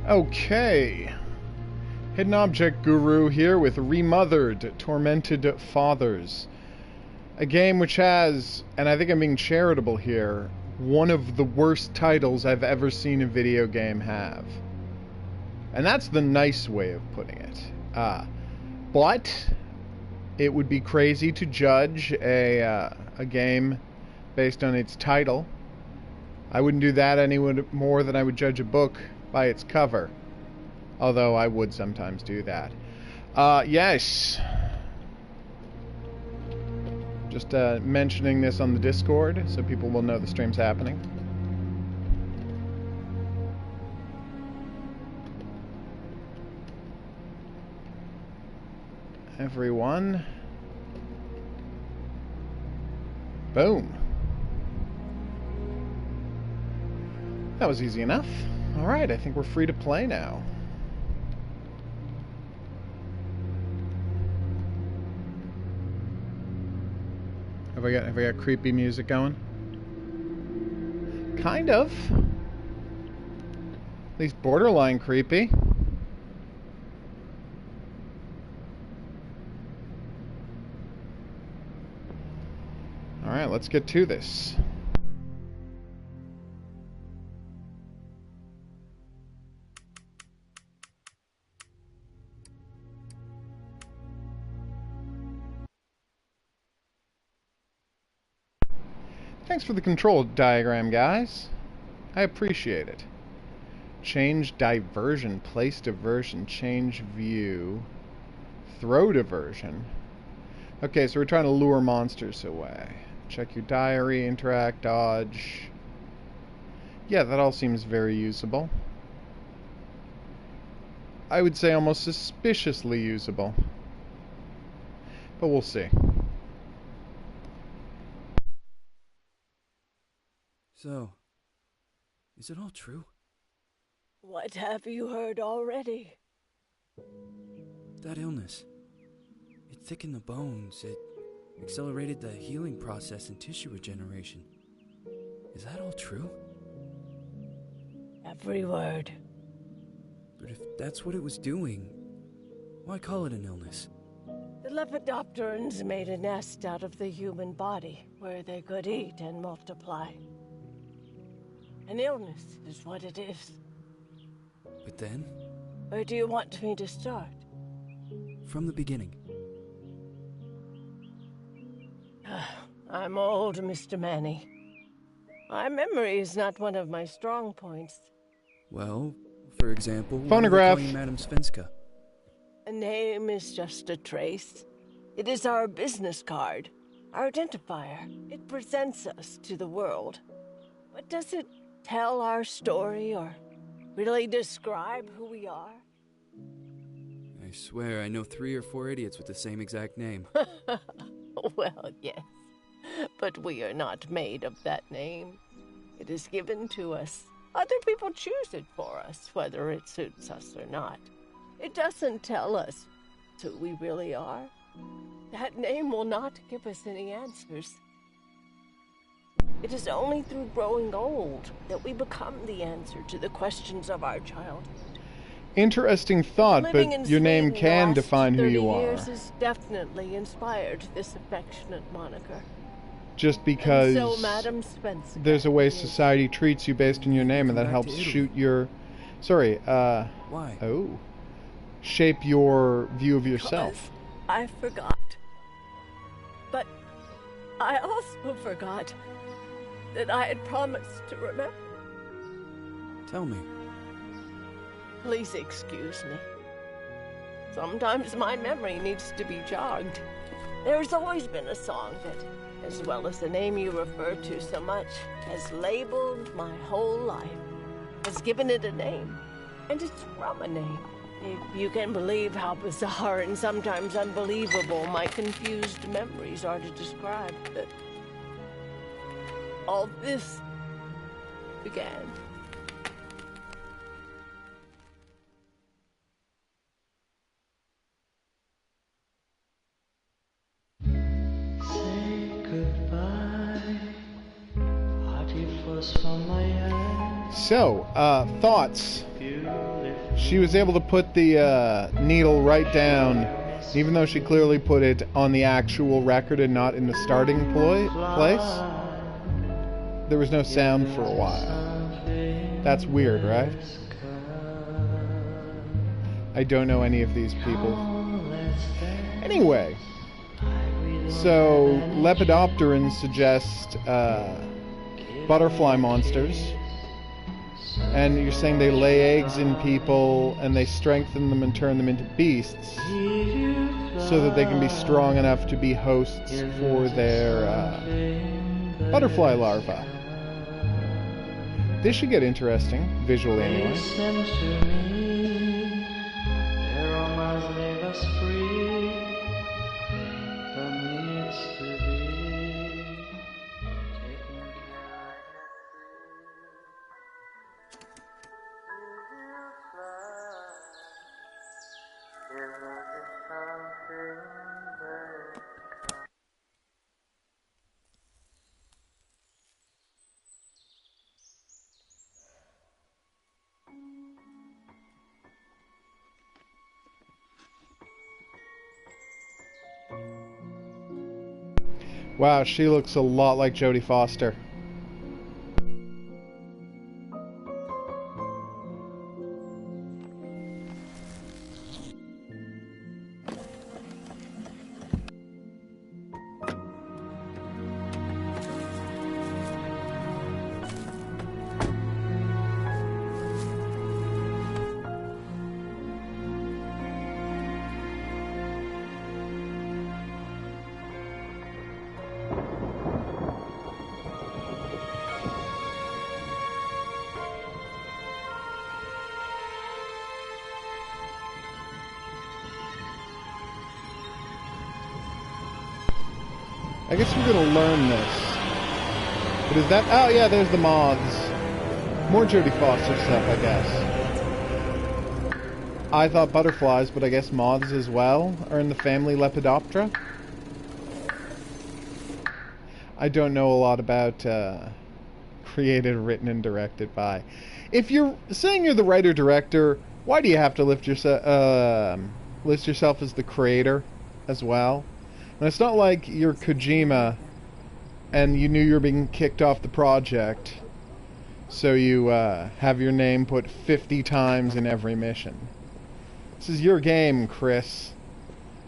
Okay. Hidden Object Guru here with Remothered, Tormented Fathers. A game which has, and I think I'm being charitable here, one of the worst titles I've ever seen a video game have. And that's the nice way of putting it. But it would be crazy to judge a game based on its title. I wouldn't do that any more than I would judge a book by its cover. Although I would sometimes do that. Yes. Just mentioning this on the Discord so people will know the stream's happening. Everyone. Boom. That was easy enough. Alright, I think we're free to play now. Have I got creepy music going? Kind of. At least borderline creepy. Alright, let's get to this. Thanks for the control diagram, guys. I appreciate it. Change diversion, place diversion, change view, throw diversion. Okay, so we're trying to lure monsters away. Check your diary, interact, dodge. Yeah, that all seems very usable. I would say almost suspiciously usable. But we'll see. So, is it all true? What have you heard already? That illness. It thickened the bones. It accelerated the healing process and tissue regeneration. Is that all true? Every word. But if that's what it was doing, why call it an illness? The Lepidopterans made a nest out of the human body where they could eat and multiply. An illness is what it is. But then? Where do you want me to start? From the beginning. I'm old, Mr. Manny. My memory is not one of my strong points. Well, for example, phonograph. Madam Svenska. A name is just a trace. It is our business card, our identifier. It presents us to the world. But does it tell our story or really describe who we are? I swear I know 3 or 4 idiots with the same exact name. Well, yes. But we are not made of that name. It is given to us. Other people choose it for us, whether it suits us or not. It doesn't tell us who we really are. That name will not give us any answers. It is only through growing old that we become the answer to the questions of our childhood. Interesting thought, Living but in your name Sweden can the last define who 30 you are. years has definitely inspired this affectionate moniker. Just because And so, Madam Spencer, there's a way society treats you based on your name, and that helps shoot your... Sorry, Why? Oh. Shape your view of yourself. I forgot. But I also forgot that I had promised to remember. Tell me. Please excuse me. Sometimes my memory needs to be jogged. There's always been a song that, as well as the name you refer to so much, has labeled my whole life, has given it a name, and it's from a name. If you can believe how bizarre and sometimes unbelievable my confused memories are to describe that all this began. So, thoughts. She was able to put the needle right down, even though she clearly put it on the actual record and not in the starting place. There was no sound for a while. That's weird, right? I don't know any of these people. Anyway, so Lepidopterans suggest butterfly monsters. And you're saying they lay eggs in people and they strengthen them and turn them into beasts so that they can be strong enough to be hosts for their butterfly larvae. This should get interesting, visually anyway. Wow, she looks a lot like Jodie Foster. I guess we're gonna learn this. But is that... Oh yeah, there's the moths. More Jodie Foster stuff, I guess. I thought butterflies, but I guess moths as well are in the family Lepidoptera. I don't know a lot about created, written, and directed by. If you're saying you're the writer-director, why do you have to list yourself as the creator as well? And it's not like you're Kojima and you knew you were being kicked off the project, so you have your name put 50 times in every mission. This is your game, Chris.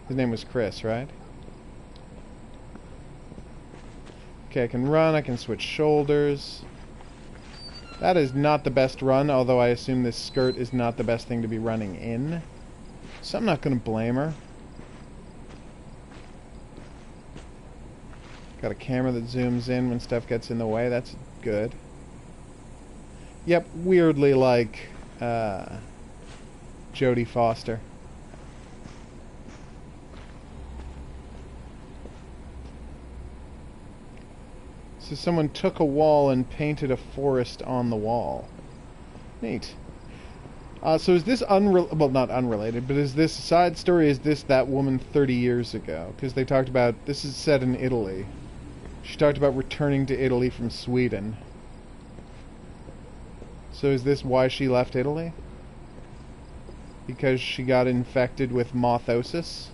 His name was Chris, right? Okay, I can run, I can switch shoulders. That is not the best run, although I assume this skirt is not the best thing to be running in. So I'm not going to blame her. Got a camera that zooms in when stuff gets in the way. That's good. Yep, weirdly like Jodie Foster. So someone took a wall and painted a forest on the wall. Neat. So is this well, not unrelated, but is this a side story? Is this that woman 30 years ago? Because they talked about, this is set in Italy. She talked about returning to Italy from Sweden. So is this why she left Italy? Because she got infected with mothosis?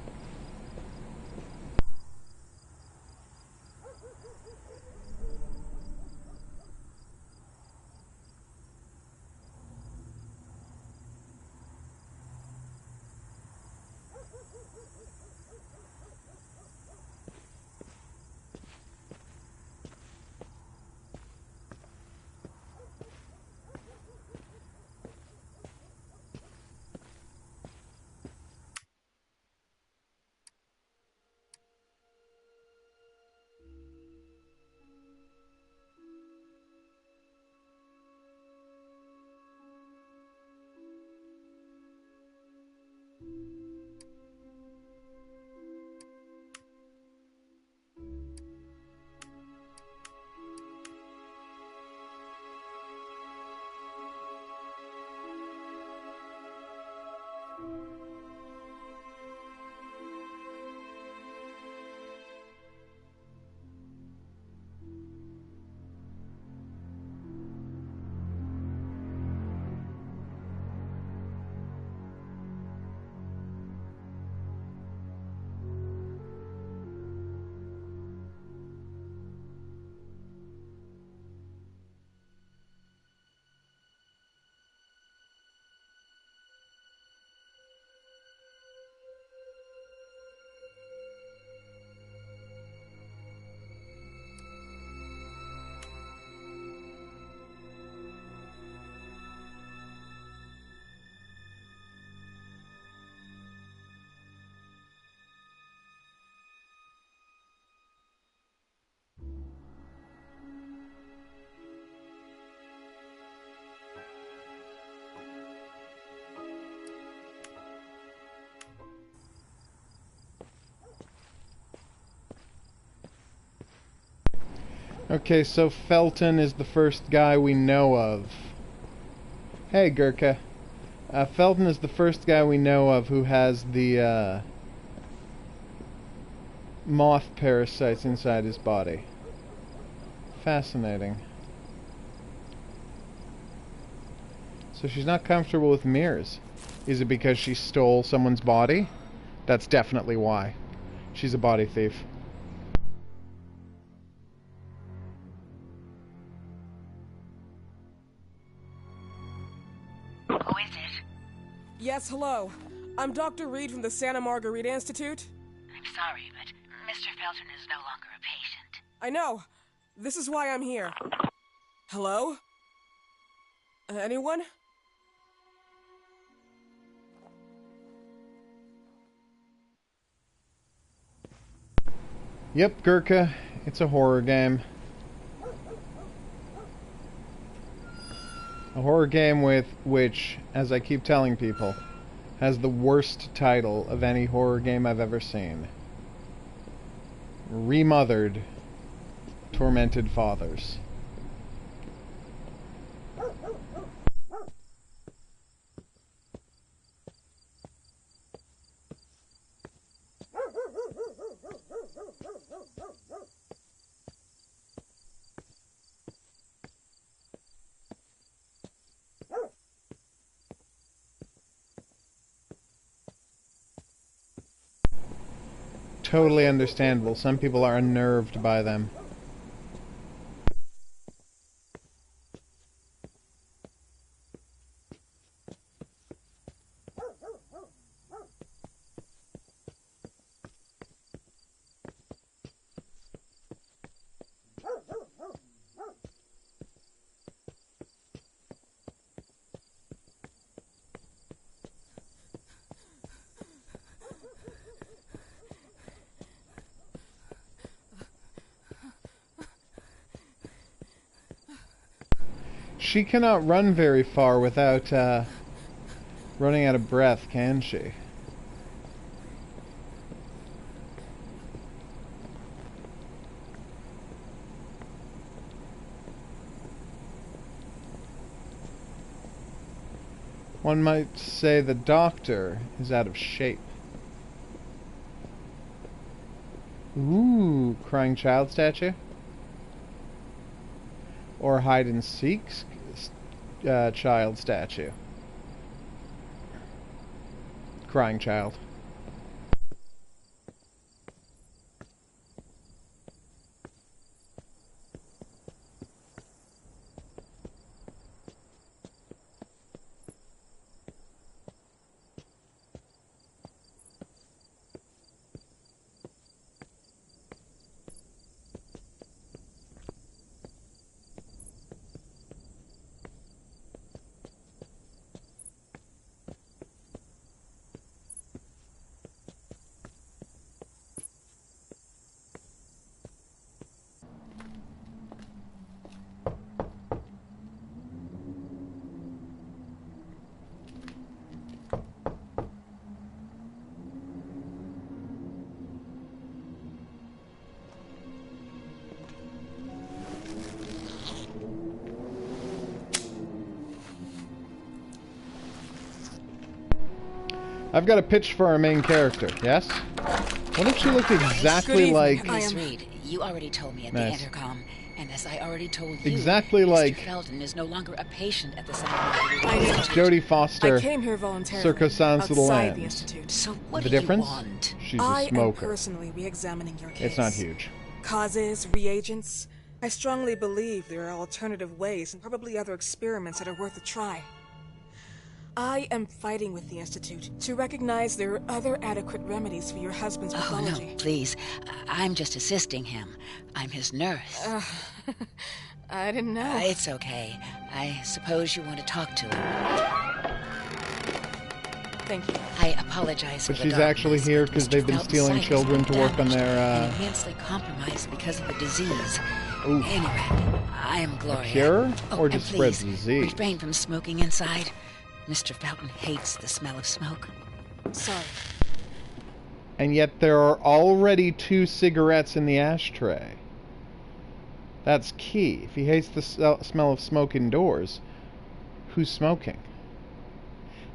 Okay, so Felton is the first guy we know of. Hey, Gurkha. Felton is the first guy we know of who has the, moth parasites inside his body. Fascinating. So she's not comfortable with mirrors. Is it because she stole someone's body? That's definitely why. She's a body thief. Who is it? Yes, hello. I'm Dr. Reed from the Santa Margarita Institute. I'm sorry, but Mr. Felton is no longer a patient. I know. This is why I'm here. Hello? Anyone? Yep, Gurkha. It's a horror game. A horror game with which, as I keep telling people, has the worst title of any horror game I've ever seen. Remothered. Tormented Fathers. Totally understandable. Some people are unnerved by them. She cannot run very far without running out of breath, can she? One might say the doctor is out of shape. Ooh, crying child statue? Or hide and seek child statue. Crying child. I've got a pitch for our main character, yes? What if she looked exactly like... Miss Reed, you already told me at the intercom, and as I already told you, exactly like Mr. Felton is no longer a patient at the Santa Margarita. Jodie Foster, I came here voluntarily, Circa Sounds to the outside Land. the Institute. So what The do difference? you want? She's a I am smoker. personally re-examining your case. It's not huge. Causes, reagents. I strongly believe there are alternative ways and probably other experiments that are worth a try. I am fighting with the Institute to recognize there are other adequate remedies for your husband's pathology. Oh, no, please. I'm just assisting him. I'm his nurse. I didn't know. It's okay. I suppose you want to talk to him. Thank you. I apologize But for the she's actually darkness, here but because Mr. they've been Felton's stealing sight children is to work on damaged their, and immensely compromised because of the disease. Oof. Anyway, I am Gloria. Cure? Oh, Or and just spread please, the disease? refrain from smoking inside. Mr. Felton hates the smell of smoke. Sorry. And yet there are already 2 cigarettes in the ashtray. That's key. If he hates the smell of smoke indoors, who's smoking?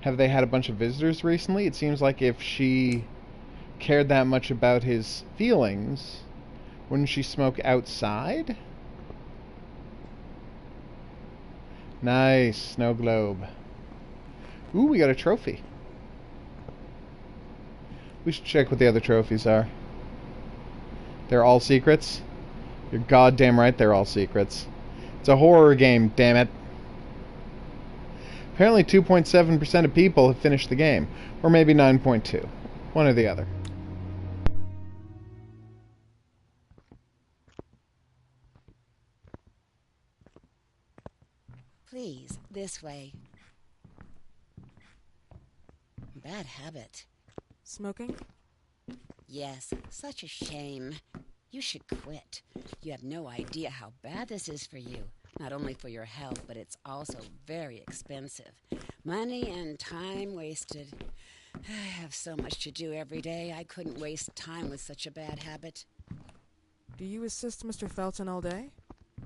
Have they had a bunch of visitors recently? It seems like if she cared that much about his feelings, wouldn't she smoke outside? Nice. Snow globe. Ooh, we got a trophy. We should check what the other trophies are. They're all secrets? You're goddamn right they're all secrets. It's a horror game, damn it. Apparently 2.7% of people have finished the game. Or maybe 9.2. One or the other. Please, this way. Bad habit. Smoking? Yes, such a shame. You should quit. You have no idea how bad this is for you. Not only for your health, but it's also very expensive. Money and time wasted. I have so much to do every day. I couldn't waste time with such a bad habit. Do you assist Mr. Felton all day?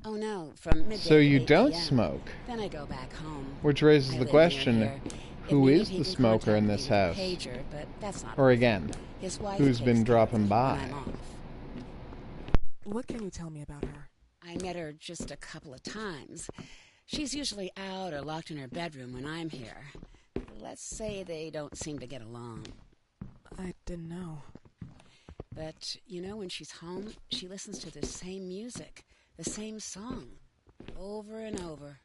Oh no, from midday So you to 8 don't PM. smoke. Then I go back home. Which raises I the live question, near here. who If is needed, the he can smoker in contact this me with a house? pager, but that's not Or worth again, it. His wife who's takes been care dropping of it by? when I'm off. What can you tell me about her? I met her just a couple of times. She's usually out or locked in her bedroom when I'm here. Let's say they don't seem to get along. I didn't know. But, you know, when she's home, she listens to the same music, the same song, over and over.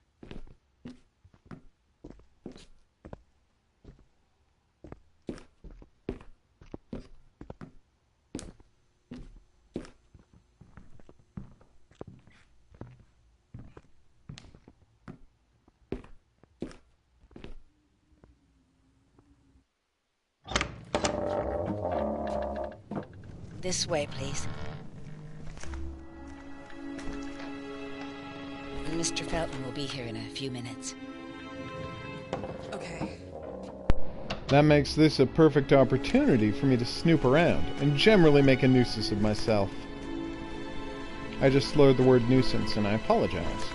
This way, please. Mr. Felton will be here in a few minutes. Okay. That makes this a perfect opportunity for me to snoop around and generally make a nuisance of myself. I just slurred the word nuisance and I apologize.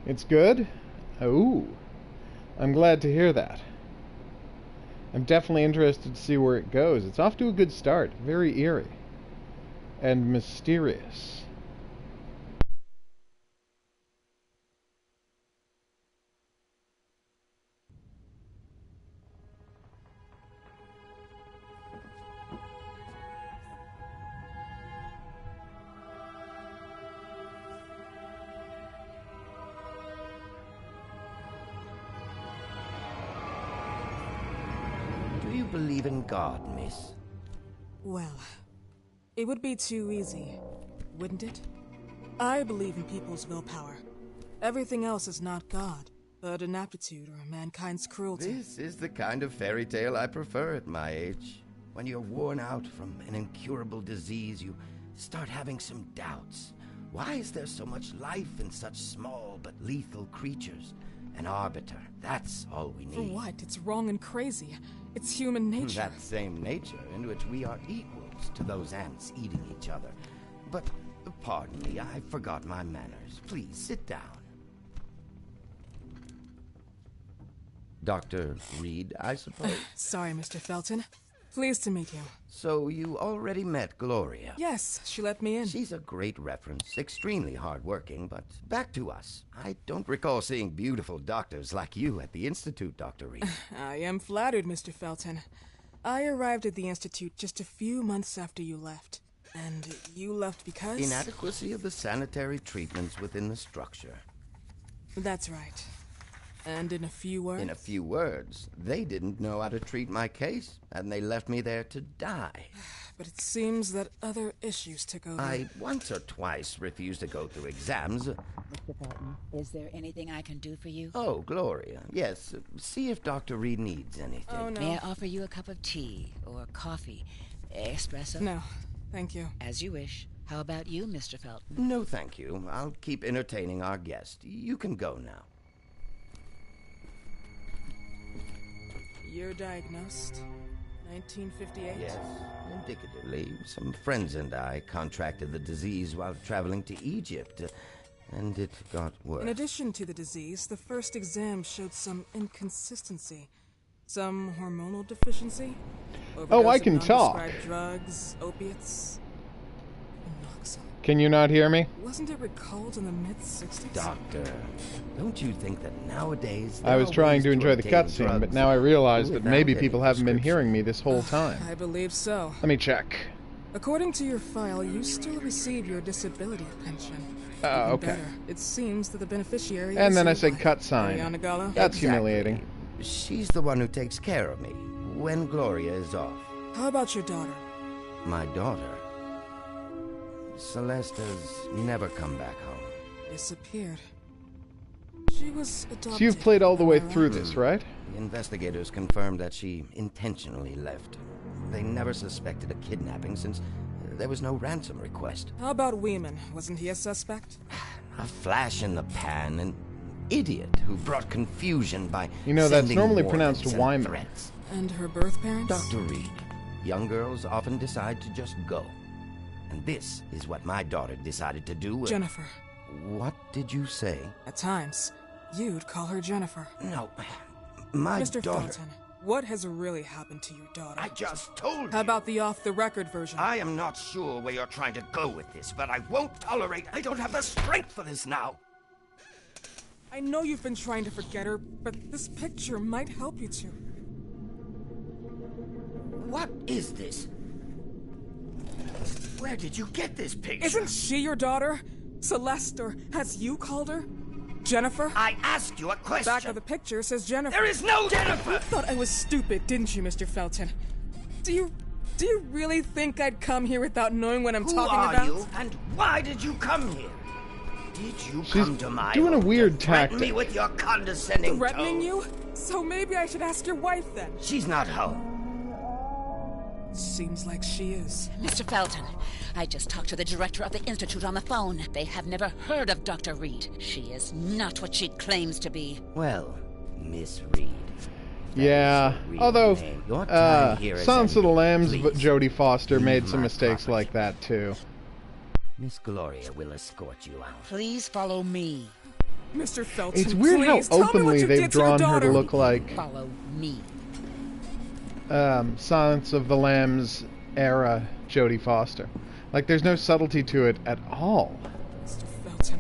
It's good? Ooh. I'm glad to hear that. I'm definitely interested to see where it goes. It's off to a good start. Very eerie. and mysterious. Do you believe in God, miss? Well, it would be too easy, wouldn't it? I believe in people's willpower. Everything else is not God, but an aptitude or mankind's cruelty. This is the kind of fairy tale I prefer at my age. When you're worn out from an incurable disease, you start having some doubts. Why is there so much life in such small but lethal creatures? An arbiter, that's all we need. For what? It's wrong and crazy. It's human nature. That same nature in which we are equals to those ants eating each other. But, pardon me, I forgot my manners. Please, sit down. Dr. Reed, I suppose? Sorry, Mr. Felton. Pleased to meet you. So you already met Gloria? Yes, she let me in. She's a great reference, extremely hardworking, but back to us. I don't recall seeing beautiful doctors like you at the Institute, Dr. Reed. I am flattered, Mr. Felton. I arrived at the Institute just a few months after you left. And you left because? Inadequacy of the sanitary treatments within the structure. That's right. And in a few words? In a few words, they didn't know how to treat my case, and they left me there to die. But it seems that other issues took over. I once or twice refused to go through exams. Mr. Felton, is there anything I can do for you? Oh, Gloria, yes. See if Dr. Reed needs anything. Oh, no. May I offer you a cup of tea or coffee? Espresso? No, thank you. As you wish. How about you, Mr. Felton? No, thank you. I'll keep entertaining our guest. You can go now. You're diagnosed. 1958? Yes, indicatively. Some friends and I contracted the disease while traveling to Egypt, and it got worse. In addition to the disease, the first exam showed some inconsistency. Some hormonal deficiency. Oh, I Overdose of can talk. non-prescribed drugs, opiates, naloxone. Can you not hear me? Wasn't it recalled in the mid-60s? Doctor, don't you think that nowadays... I was trying to enjoy the cutscene, but now I realize that maybe people haven't been hearing me this whole time. I believe so. Let me check. According to your file, you still receive your disability pension. Oh, Even okay. better, it seems that the beneficiary And is then I your said wife, cut sign. Ariana Gallo. That's Exactly. humiliating. She's the one who takes care of me when Gloria is off. How about your daughter? My daughter, Celeste, has never come back home. Disappeared. She was adopted. So you've played all the way am I right? through this, right? The investigators confirmed that she intentionally left. They never suspected a kidnapping since there was no ransom request. How about Weeman? Wasn't he a suspect? A flash in the pan, an idiot who brought confusion by You know, that's sending normally warnings pronounced and Wyman. threats. And her birth parents? Dr. Reed, young girls often decide to just go. And this is what my daughter decided to do. Jennifer. What did you say? At times, you'd call her Jennifer. No, my Mr. daughter... Felton, what has really happened to your daughter? I just told you. How about the off-the-record version? I am not sure where you're trying to go with this, but I won't tolerate... I don't have the strength for this now. I know you've been trying to forget her, but this picture might help you to. What is this? Where did you get this picture? Isn't she your daughter? Celeste, or as you called her? Jennifer? I asked you a question. Back of the picture says Jennifer. There is no Jennifer! You thought I was stupid, didn't you, Mr. Felton? Do you really think I'd come here without knowing what I'm Who talking are about? you, and why did you come here? Did you She's come to my doing a home to weird threaten tactic. me with your condescending Threatening tone? you? So maybe I should ask your wife then. She's not home. Seems like she is. Mr. Felton, I just talked to the director of the Institute on the phone. They have never heard of Dr. Reed. She is not what she claims to be. Well, Miss Reed. that Yeah. is a real Although, name. Your time here is Silence of the ended. Lambs, but Please, Jodie Foster leave made some my mistakes property. like that too. Miss Gloria will escort you out. Please follow me. Mr. Felton, It's weird please, how tell me what openly you they've did to your drawn her to daughter. look like Follow me. Silence of the Lambs era Jodie Foster. Like, there's no subtlety to it at all. Mr. Felton.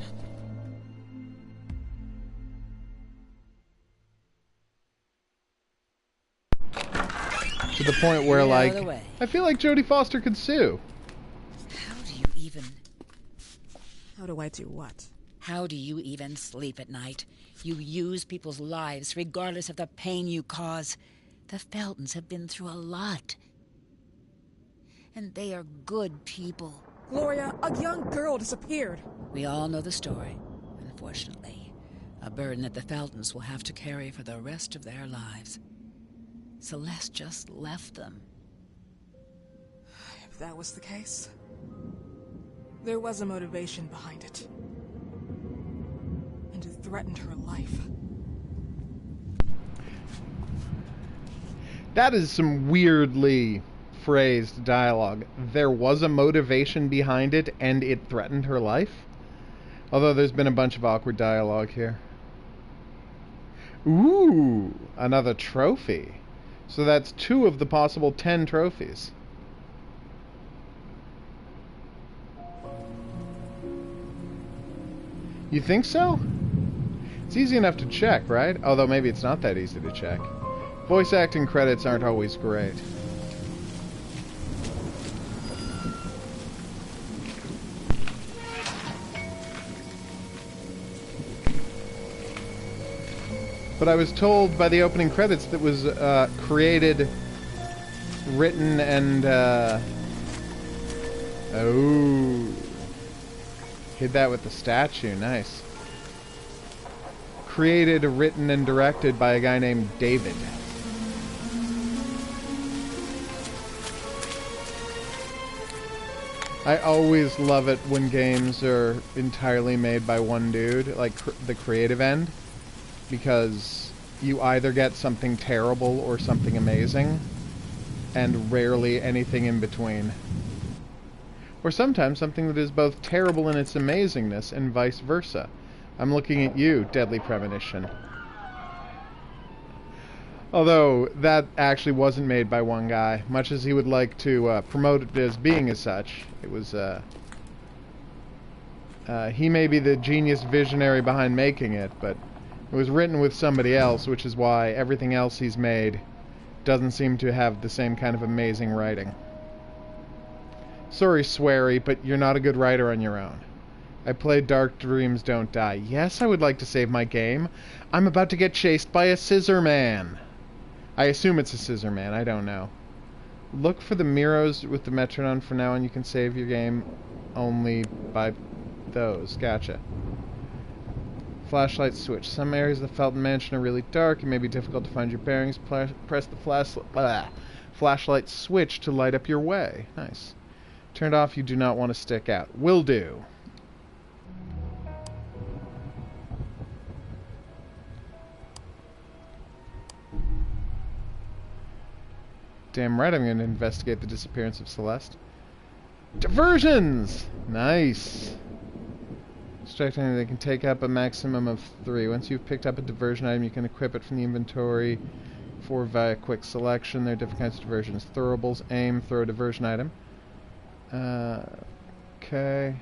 To the point where, Get out of like, the way. I feel like Jodie Foster could sue. How do you even... How do I do what? How do you even sleep at night? You use people's lives regardless of the pain you cause. The Feltons have been through a lot. And they are good people. Gloria, a young girl disappeared. We all know the story, unfortunately. A burden that the Feltons will have to carry for the rest of their lives. Celeste just left them. If that was the case, there was a motivation behind it. And it threatened her life. That is some weirdly phrased dialogue. There was a motivation behind it, and it threatened her life? Although there's been a bunch of awkward dialogue here. Ooh, another trophy. So that's 2 of the possible 10 trophies. You think so? It's easy enough to check, right? Although maybe it's not that easy to check. Voice acting credits aren't always great. But I was told by the opening credits that was created, written, and oh, hid that with the statue. Nice. Created, written, and directed by a guy named David. I always love it when games are entirely made by one dude, like the creative end. Because you either get something terrible or something amazing, and rarely anything in between. Or sometimes something that is both terrible in its amazingness and vice versa. I'm looking at you, Deadly Premonition. Although, that actually wasn't made by one guy, much as he would like to promote it as being as such. It was, he may be the genius visionary behind making it, but it was written with somebody else, which is why everything else he's made doesn't seem to have the same kind of amazing writing. Sorry, Sweary, but you're not a good writer on your own. I played Dark Dreams Don't Die. Yes, I would like to save my game. I'm about to get chased by a scissor man. I assume it's a scissor man, I don't know. Look for the Miros with the metronome for now, and you can save your game only by those. Gotcha. Flashlight switch. Some areas of the Felton Mansion are really dark. It may be difficult to find your bearings. Press the flashlight switch to light up your way. Nice. Turned off, you do not want to stick out. Will do. Damn right I'm going to investigate the disappearance of Celeste. Diversions! Nice. Distracting, they can take up a maximum of 3. Once you've picked up a diversion item, you can equip it from the inventory via quick selection. There are different kinds of diversions. Throwables, aim, throw a diversion item. Okay.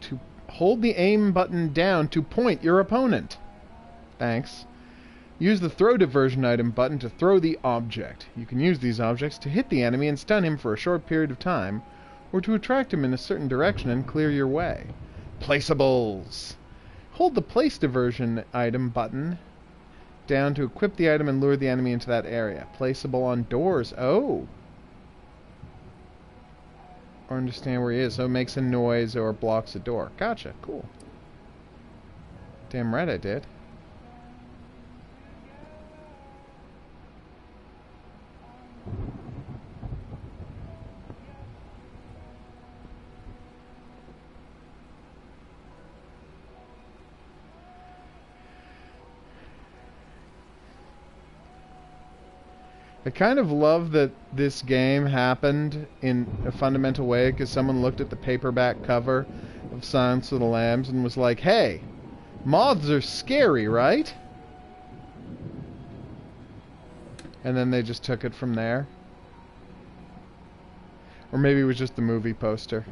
To hold the aim button down to point your opponent. Thanks. Use the throw diversion item button to throw the object. You can use these objects to hit the enemy and stun him for a short period of time, or to attract him in a certain direction and clear your way. Placeables. Hold the place diversion item button down to equip the item and lure the enemy into that area. Placeable on doors. Oh. Or understand where he is. So it makes a noise or blocks a door. Gotcha. Cool. Damn right I did. I kind of love that this game happened in a fundamental way because someone looked at the paperback cover of Silence of the Lambs and was like, hey, moths are scary, right? And then they just took it from there. Or maybe it was just the movie poster.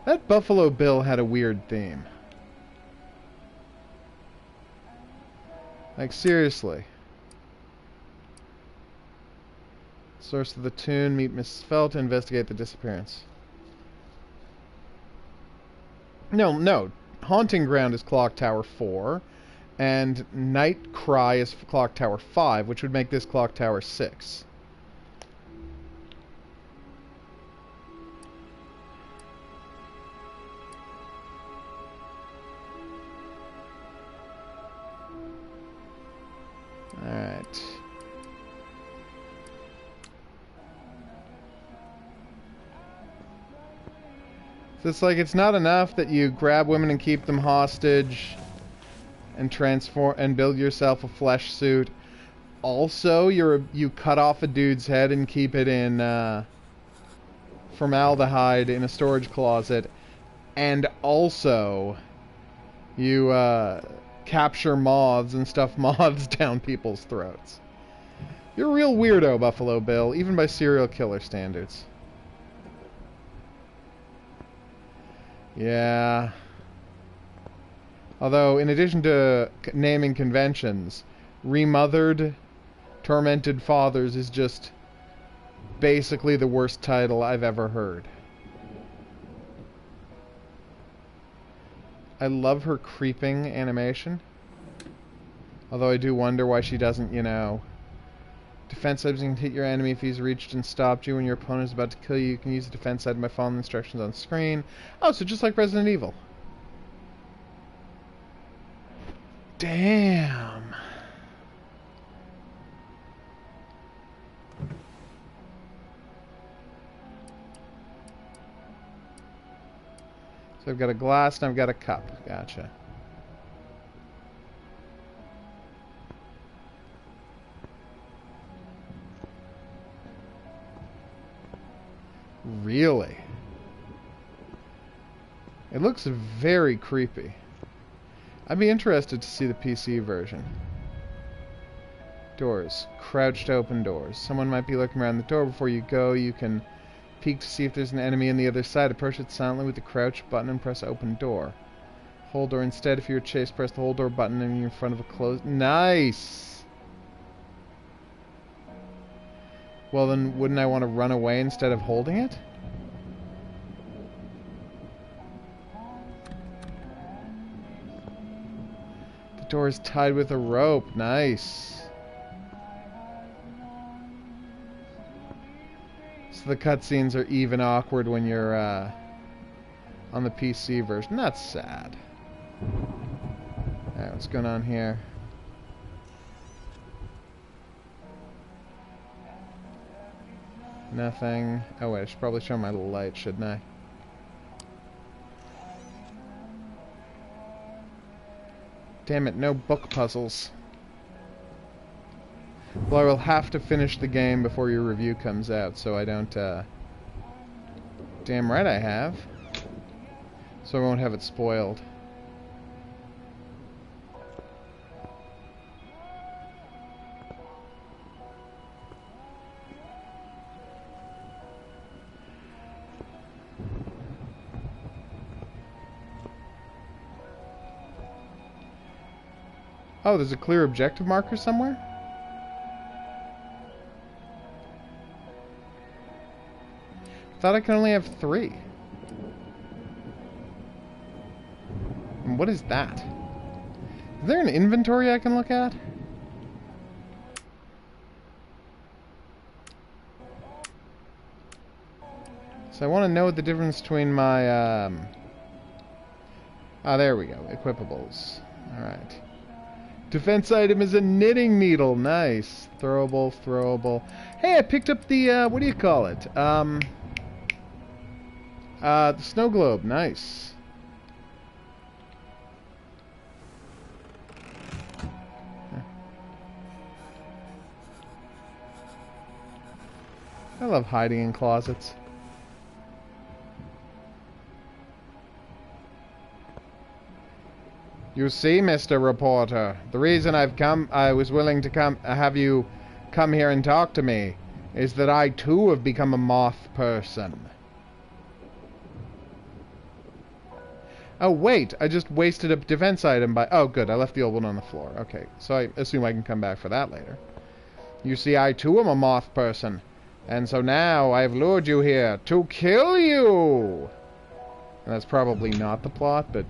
That Buffalo Bill had a weird theme. Like, seriously. Source of the tune, meet Mrs. Fell to investigate the disappearance. No. Haunting Ground is Clock Tower 4, and Night Cry is Clock Tower 5, which would make this Clock Tower 6. Alright. So it's like, it's not enough that you grab women and keep them hostage and transform and build yourself a flesh suit. Also, you cut off a dude's head and keep it in formaldehyde in a storage closet. And also, you capture moths and stuff moths down people's throats. You're a real weirdo, Buffalo Bill, even by serial killer standards. Yeah. Although, in addition to naming conventions, Remothered, Tormented Fathers is just basically the worst title I've ever heard. I love her creeping animation. Although I do wonder why she doesn't, you know... Defense items can hit your enemy if he's reached and stopped you when your opponent is about to kill you. You can use the defense item by following the instructions on screen. Oh, so just like Resident Evil. Damn. So I've got a glass and I've got a cup. Gotcha. Really? It looks very creepy. I'd be interested to see the PC version. Doors. Crouched open doors. Someone might be looking around the door before you go. You can peek to see if there's an enemy on the other side. Approach it silently with the crouch button and press open door. Hold door instead. If you're chased, press the hold door button and you're in front of a closed... Nice! Well, then wouldn't I want to run away instead of holding it? The door is tied with a rope. Nice. So the cutscenes are even awkward when you're on the PC version. That's sad. Alright, what's going on here? Nothing. Oh wait, I should probably show my light, shouldn't I? Damn it, no book puzzles. Well, I will have to finish the game before your review comes out, so I don't, Damn right I have. So I won't have it spoiled. Oh, there's a clear objective marker somewhere? Thought I could only have 3. And what is that? Is there an inventory I can look at? So I want to know the difference between my, Ah, there we go. Equipables. Alright. Defense item is a knitting needle. Nice. Throwable, throwable. Hey, I picked up the, what do you call it? The snow globe. Nice. I love hiding in closets. You see, Mr. Reporter, the reason I was willing to have you come here and talk to me, is that I too have become a moth person. Oh wait, I just wasted a defense item by... Oh good, I left the old one on the floor. Okay, so I assume I can come back for that later. You see, I too am a moth person, and so now I've lured you here to kill you! And that's probably not the plot, but...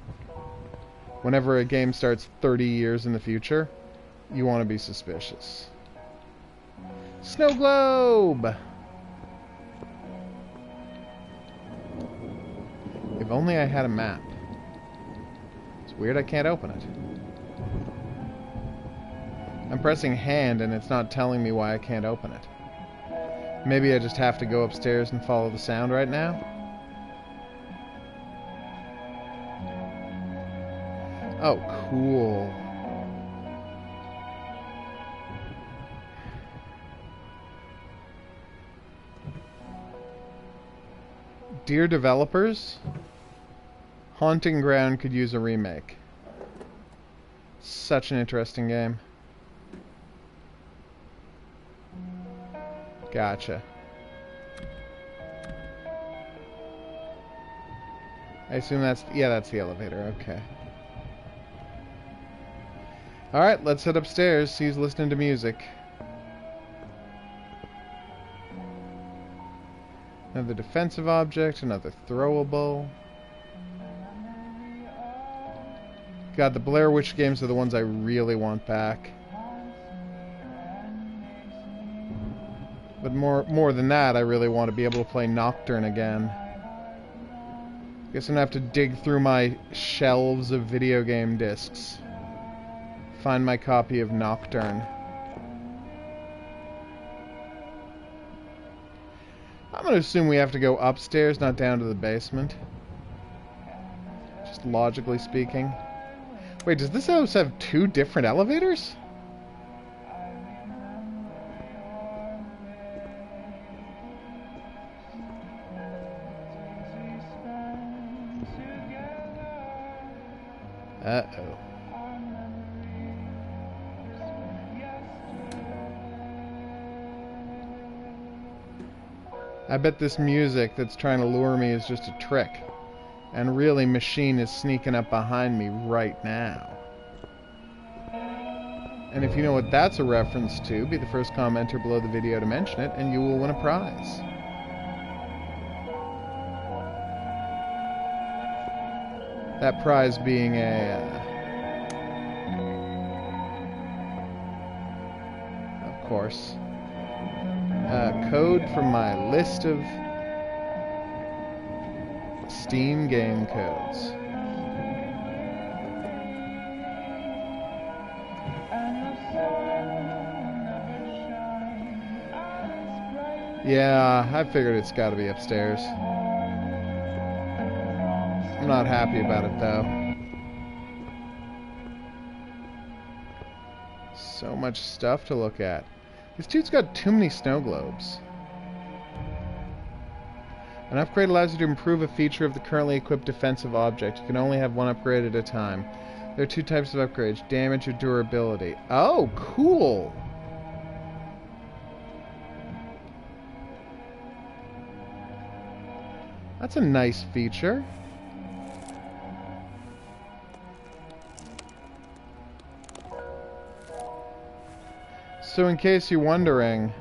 whenever a game starts 30 years in the future, you want to be suspicious. Snow globe! If only I had a map. It's weird I can't open it. I'm pressing hand and it's not telling me why I can't open it. Maybe I just have to go upstairs and follow the sound right now? Oh, cool. Dear developers, Haunting Ground could use a remake. Such an interesting game. Gotcha. I assume that's... yeah, that's the elevator. Okay. Alright, let's head upstairs. He's listening to music. Another defensive object, another throwable. God, the Blair Witch games are the ones I really want back. But more than that, I really want to be able to play Nocturne again. Guess I'm gonna have to dig through my shelves of video game discs. Find my copy of Nocturne. I'm gonna assume we have to go upstairs, not down to the basement. Just logically speaking. Wait, does this house have two different elevators? Uh-oh. I bet this music that's trying to lure me is just a trick. And really, Machine is sneaking up behind me right now. And if you know what that's a reference to, be the first commenter below the video to mention it, and you will win a prize. That prize being of course, code from my list of Steam game codes. Yeah, I figured it's got to be upstairs. I'm not happy about it, though. So much stuff to look at. This dude's got too many snow globes. An upgrade allows you to improve a feature of the currently equipped defensive object. You can only have one upgrade at a time. There are two types of upgrades, damage or durability. Oh, cool! That's a nice feature. So in case you're wondering,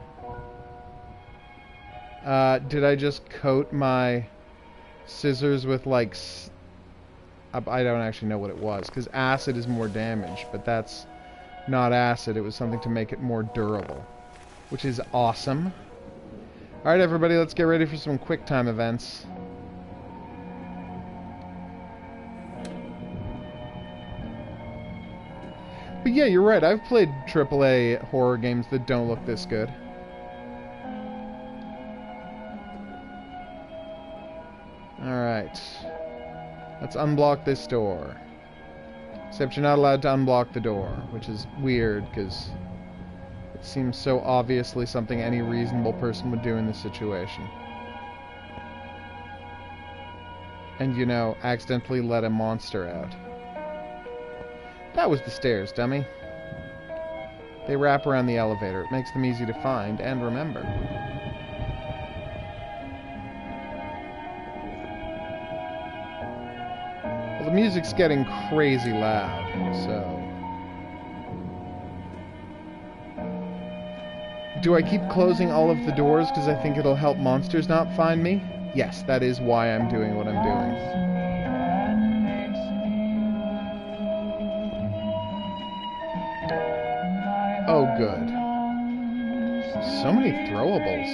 did I just coat my scissors with, like, I don't actually know what it was, because acid is more damage, but that's not acid. It was something to make it more durable, which is awesome. Alright, everybody, let's get ready for some quick time events. But yeah, you're right. I've played AAA horror games that don't look this good. Alright. Let's unblock this door. Except you're not allowed to unblock the door, which is weird, because it seems so obviously something any reasonable person would do in this situation. And, you know, accidentally let a monster out. That was the stairs, dummy. They wrap around the elevator. It makes them easy to find and remember. Well, the music's getting crazy loud, so... Do I keep closing all of the doors because I think it'll help monsters not find me? Yes, that is why I'm doing what I'm doing. Oh, good. So many throwables.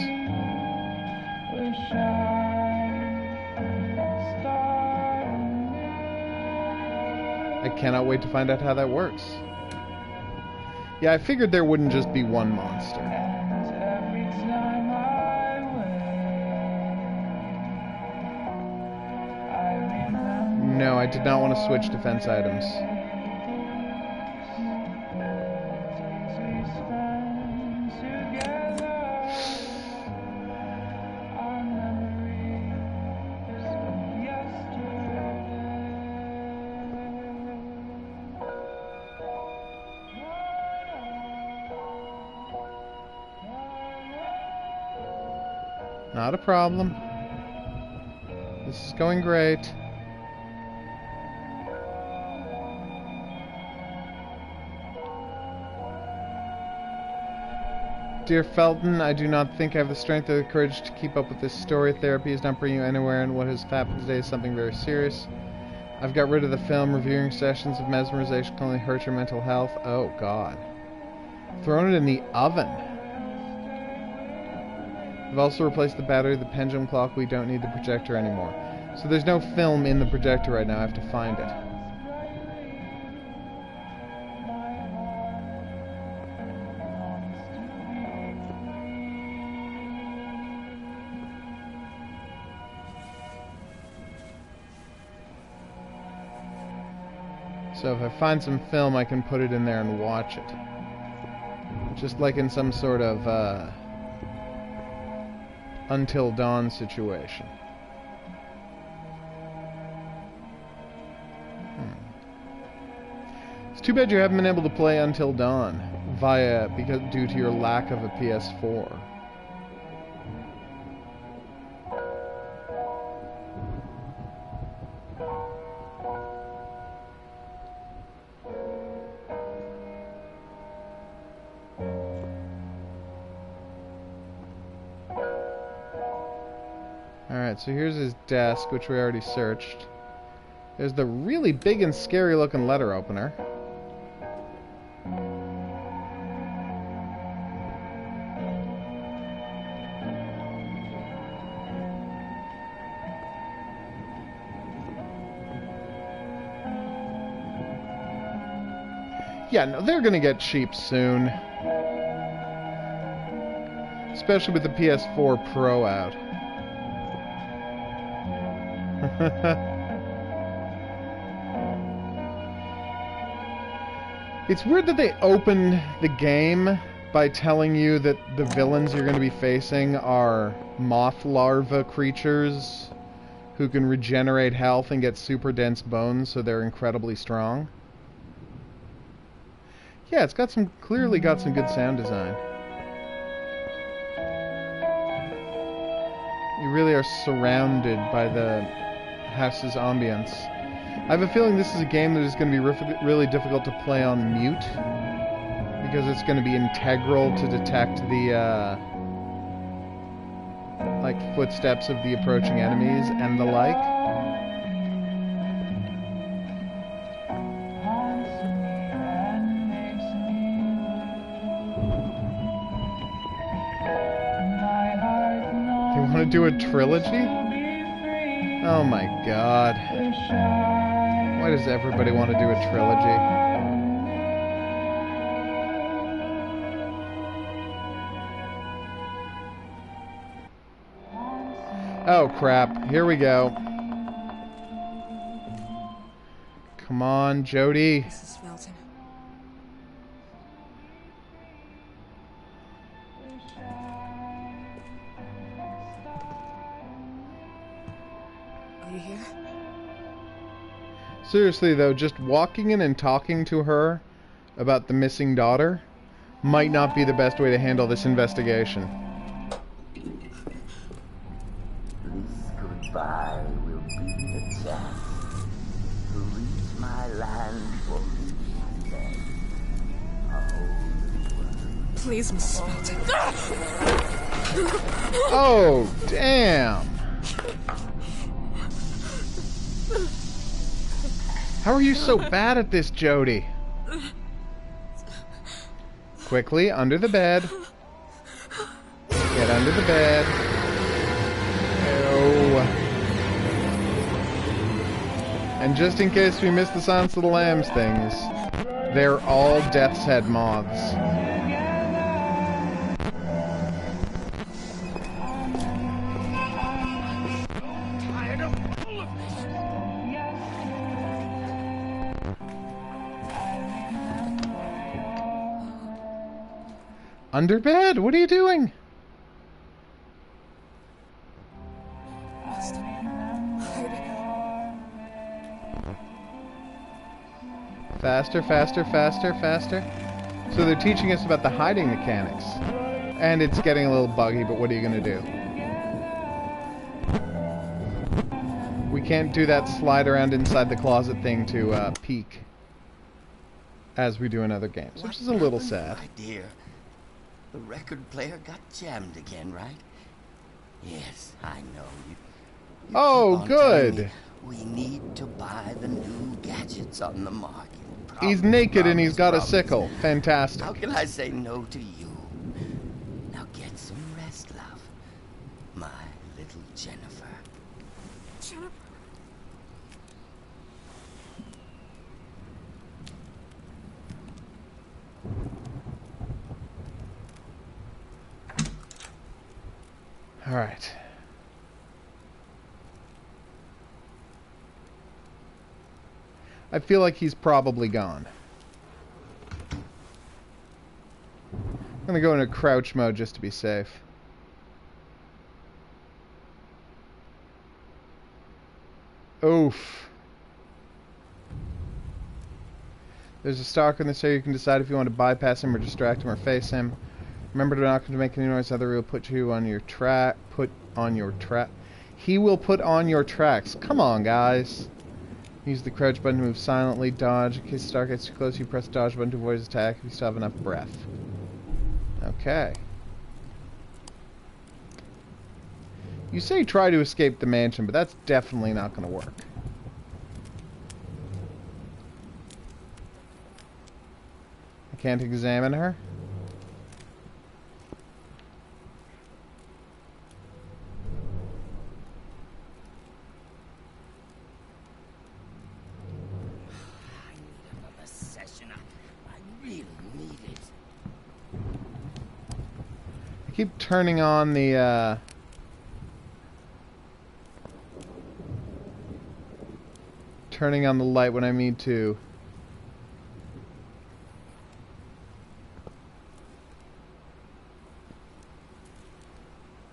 I cannot wait to find out how that works. Yeah, I figured there wouldn't just be one monster. No, I did not want to switch defense items. Not a problem. This is going great. Dear Felton, I do not think I have the strength or the courage to keep up with this story. Therapy is not bringing you anywhere, and what has happened today is something very serious. I've got rid of the film. Reviewing sessions of mesmerization can only hurt your mental health. Oh, God. Thrown it in the oven. I've also replaced the battery of the pendulum clock. We don't need the projector anymore. So there's no film in the projector right now. I have to find it. So if I find some film, I can put it in there and watch it. Just like in some sort of, Until Dawn situation. It's too bad you haven't been able to play Until Dawn due to your lack of a PS4. Alright, so here's his desk, which we already searched. There's the really big and scary looking letter opener. Yeah, no, they're gonna get cheap soon. Especially with the PS4 Pro out. It's weird that they open the game by telling you that the villains you're going to be facing are moth larva creatures who can regenerate health and get super dense bones, so they're incredibly strong. Yeah, it's got clearly got some good sound design. You really are surrounded by the house's ambience. I have a feeling this is a game that is going to be really difficult to play on mute, because it's going to be integral to detect the like footsteps of the approaching enemies and the like. You want to do a trilogy? Oh my God. Why does everybody want to do a trilogy? Oh crap, here we go. Come on, Jody. Mrs. Felton. Are you here? Seriously though, just walking in and talking to her about the missing daughter might not be the best way to handle this investigation. This goodbye will be a chance to reach my land for me then. Please, Mrs. Felton. Oh, damn. How are you so bad at this, Jody? Quickly, under the bed. Get under the bed. Oh. And just in case we missed the Silence of the Lambs things, they're all Death's Head moths. Under bed? What are you doing? Faster, faster, faster, faster. So they're teaching us about the hiding mechanics. And it's getting a little buggy, but what are you going to do? We can't do that slide around inside the closet thing to peek. As we do in other games, which is a little sad. My dear, the record player got jammed again, right? Yes, I know. You Oh, keep on telling good. me we need to buy the new gadgets on the market. He's naked and he's got a sickle. Fantastic. How can I say no to you? Now get some rest, love. My little Jennifer. Jennifer. All right. I feel like he's probably gone. I'm gonna go into crouch mode just to be safe. Oof. There's a stalker in this area. You can decide if you want to bypass him or distract him or face him. Remember to not to make any noise, other he will put you on your track. He will put on your tracks. Come on, guys. Use the crouch button to move silently. Dodge. In case the stalker gets too close, you press the dodge button to avoid his attack if you still have enough breath. Okay. You say try to escape the mansion, but that's definitely not going to work. I can't examine her. Keep turning on the turning on the light when I need to.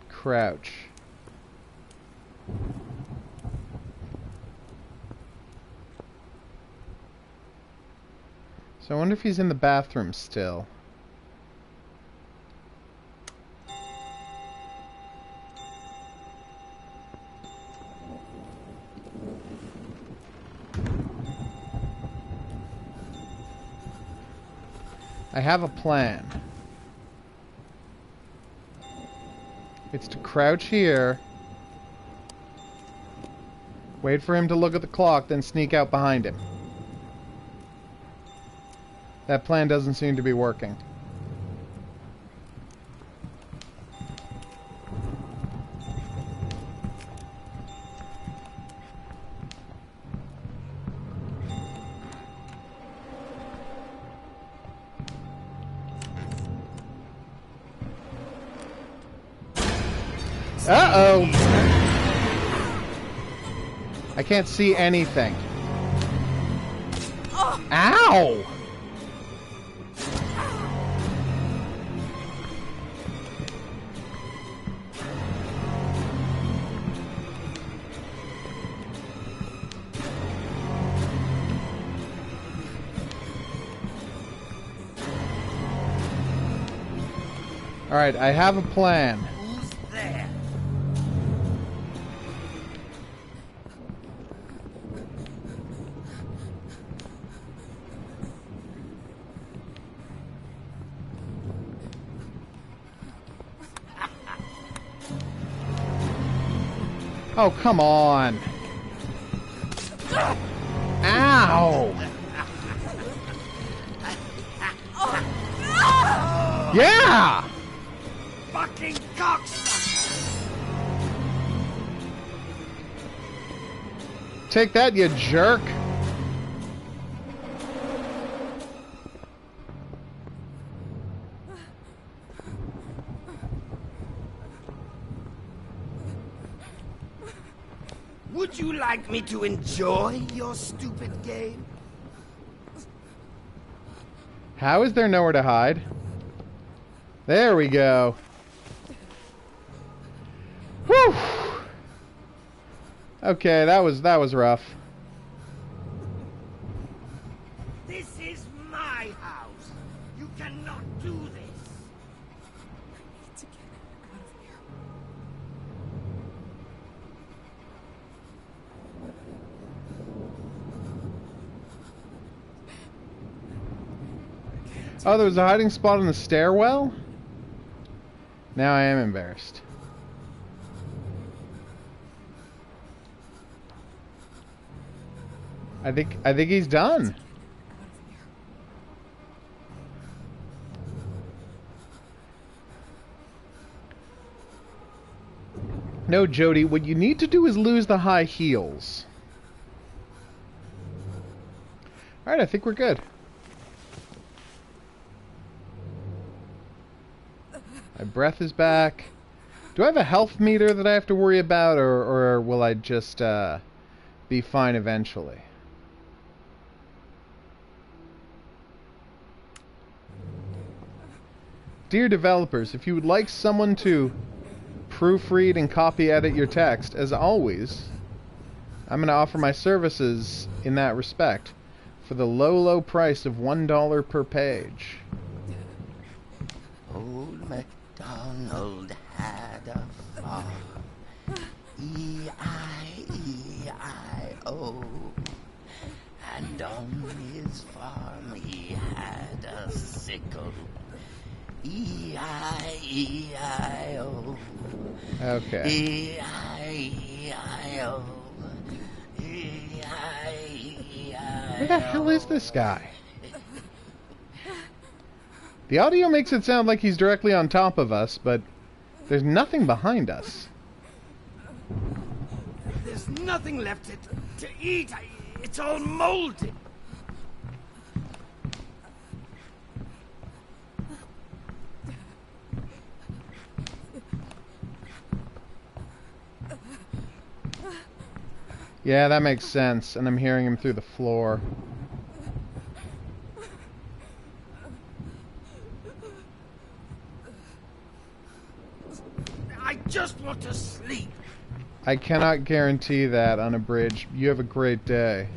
Crouch. So I wonder if he's in the bathroom still. I have a plan. It's to crouch here, wait for him to look at the clock, then sneak out behind him. That plan doesn't seem to be working. Uh-oh! I can't see anything. Ow! Alright, I have a plan. Who's there? Oh, come on. Ow! Yeah! Fucking cocksucker! Take that, you jerk! Would you like me to enjoy your stupid game? How is there nowhere to hide? There we go. Whew! Okay, that was rough. This is my house. You cannot do this. To get out of here. Oh, there was a hiding spot in the stairwell? Now I am embarrassed. I think he's done. No, Jody, what you need to do is lose the high heels. Alright, I think we're good. My breath is back. Do I have a health meter that I have to worry about, or will I just be fine eventually? Dear developers, if you would like someone to proofread and copy edit your text, as always, I'm going to offer my services in that respect for the low price of $1 per page. Old MacDonald had a farm. E-I-E-I-O. And on his farm he had a sickle. E-I-E-I-O. Okay. E-I-E-I-O. E-I-E-I-O. Where the hell is this guy? The audio makes it sound like he's directly on top of us, but there's nothing behind us. There's nothing left to eat. It's all molded. Yeah, that makes sense, and I'm hearing him through the floor. I just want to sleep. I cannot guarantee that on a bridge. You have a great day.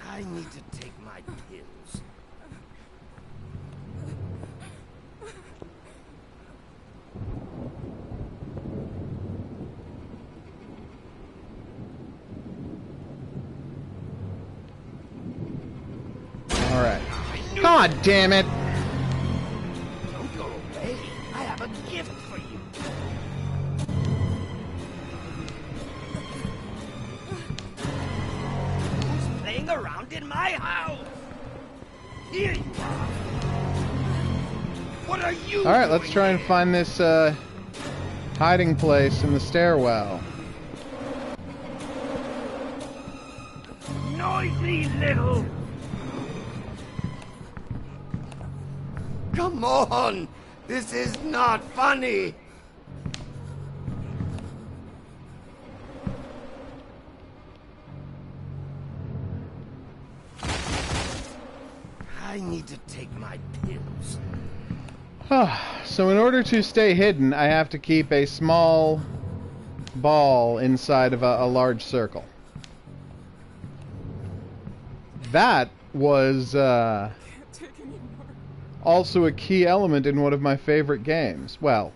I need to take my pills. Alright. God damn it! Don't go away. I have a gift for you. Who's playing around in my house? Here you are. What are you Alright, let's doing try and here? find this hiding place in the stairwell. Noisy little... Come on! This is not funny! I need to take my pills. So in order to stay hidden, I have to keep a small ball inside of a large circle. That was also a key element in one of my favorite games. Well,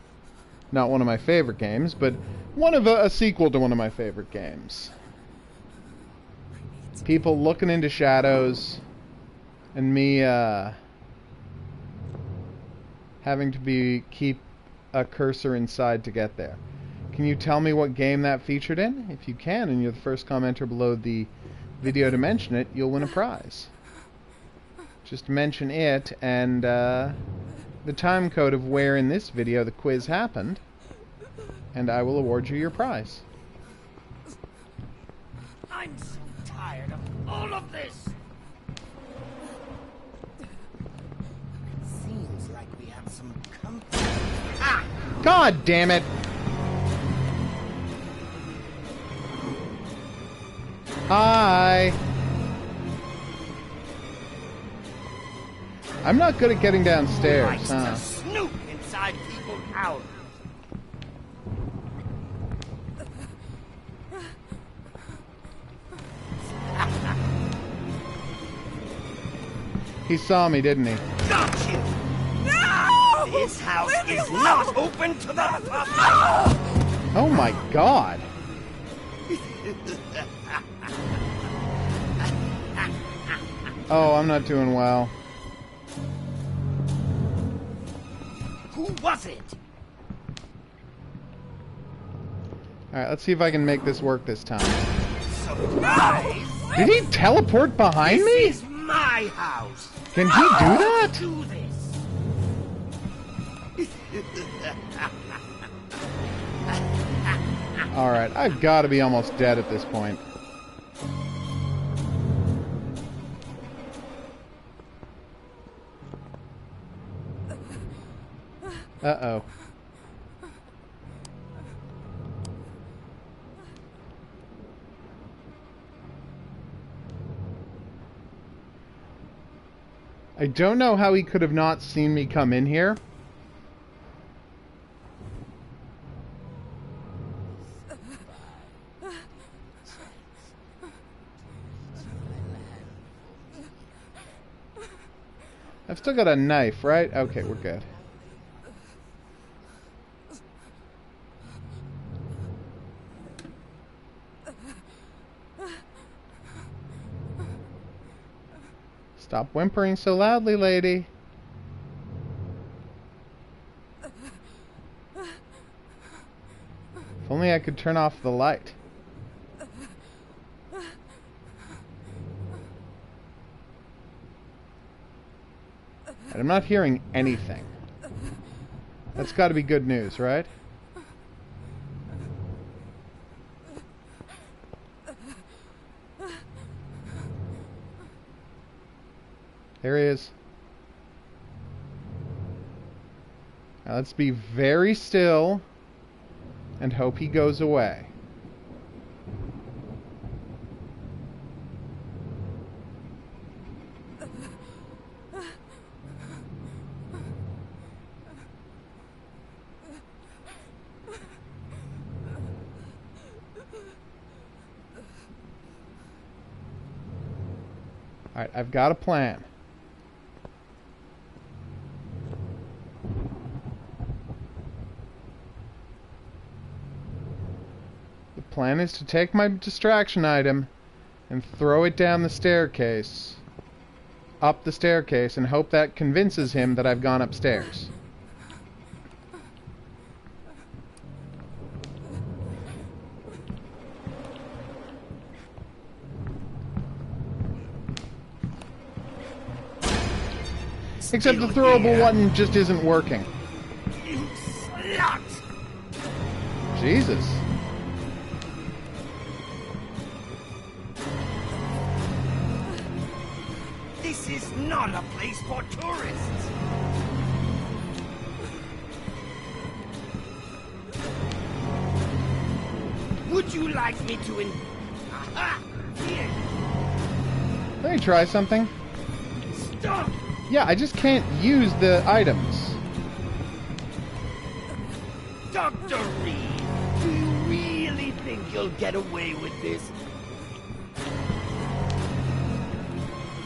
not one of my favorite games, but one of a sequel to one of my favorite games. People looking into shadows, and me having to keep a cursor inside to get there. Can you tell me what game that featured in? If you can, and you're the first commenter below the video to mention it, you'll win a prize. Just mention it and the time code of where in this video the quiz happened, and I will award you your prize. I'm so tired of all of this. Seems like we have some company. Ah! God damn it! Hi! I'm not good at getting downstairs, Likes to snoop inside people's houses. He saw me, didn't he? Got you! No! This house is not open to the public! Oh my god! Oh, I'm not doing well. Who was it? Alright, let's see if I can make this work this time. Surprise! Did he teleport behind me? This is my house! Can he do that? Do this! Alright, I've got to be almost dead at this point. Uh-oh. I don't know how he could have not seen me come in here. I've still got a knife, right? Okay, we're good. Stop whimpering so loudly, lady. If only I could turn off the light. And I'm not hearing anything. That's got to be good news, right? There he is. Now let's be very still and hope he goes away. Alright, I've got a plan. The plan is to take my distraction item and throw it down the staircase, up the staircase, and hope that convinces him that I've gone upstairs. Except the throwable button just isn't working. You slut! Jesus. This is not a place for tourists. Would you like me to Aha! Here! Let me try something. Stop! Yeah, I just can't use the items. Dr. Reed, do you really think you'll get away with this?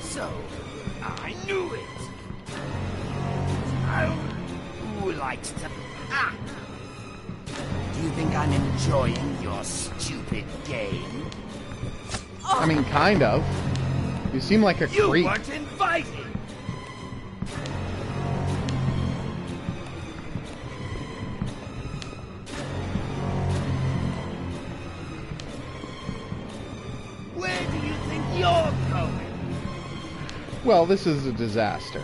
So, I knew it. Who likes to... Ah! Do you think I'm enjoying your stupid game? I mean, kind of. You seem like a You creep. weren't invited! Where do you think you're going? Well, this is a disaster.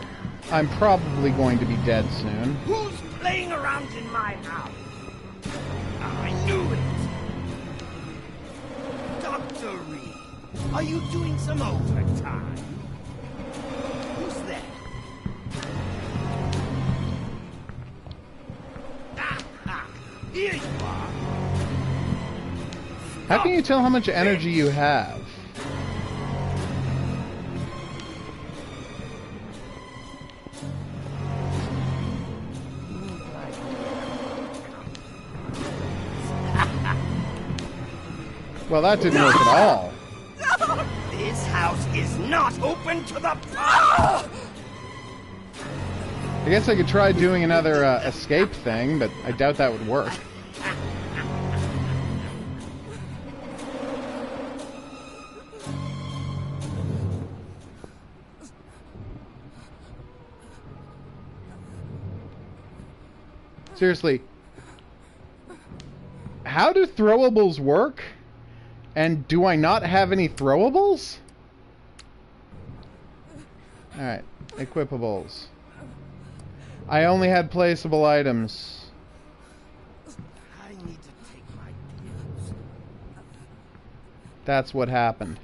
I'm probably going to be dead soon. Who's playing around in my house? I knew it! Dr. Reed, are you doing some overtime? Who's there? Ah, here you are! How can you tell how much energy you have? Well, that didn't work at all. This house is not open to the public! I guess I could try doing another escape thing, but I doubt that would work. Seriously, how do throwables work? And do I not have any throwables? Alright, equipables. I only had placeable items. I need to take my pills. That's what happened.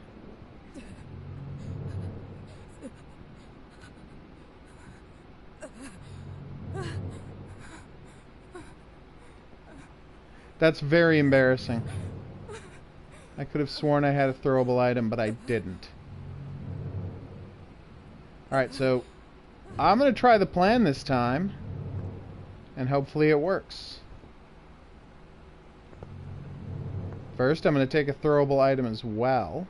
That's very embarrassing. I could have sworn I had a throwable item, but I didn't. Alright, so I'm going to try the plan this time, and hopefully it works. First, I'm going to take a throwable item as well.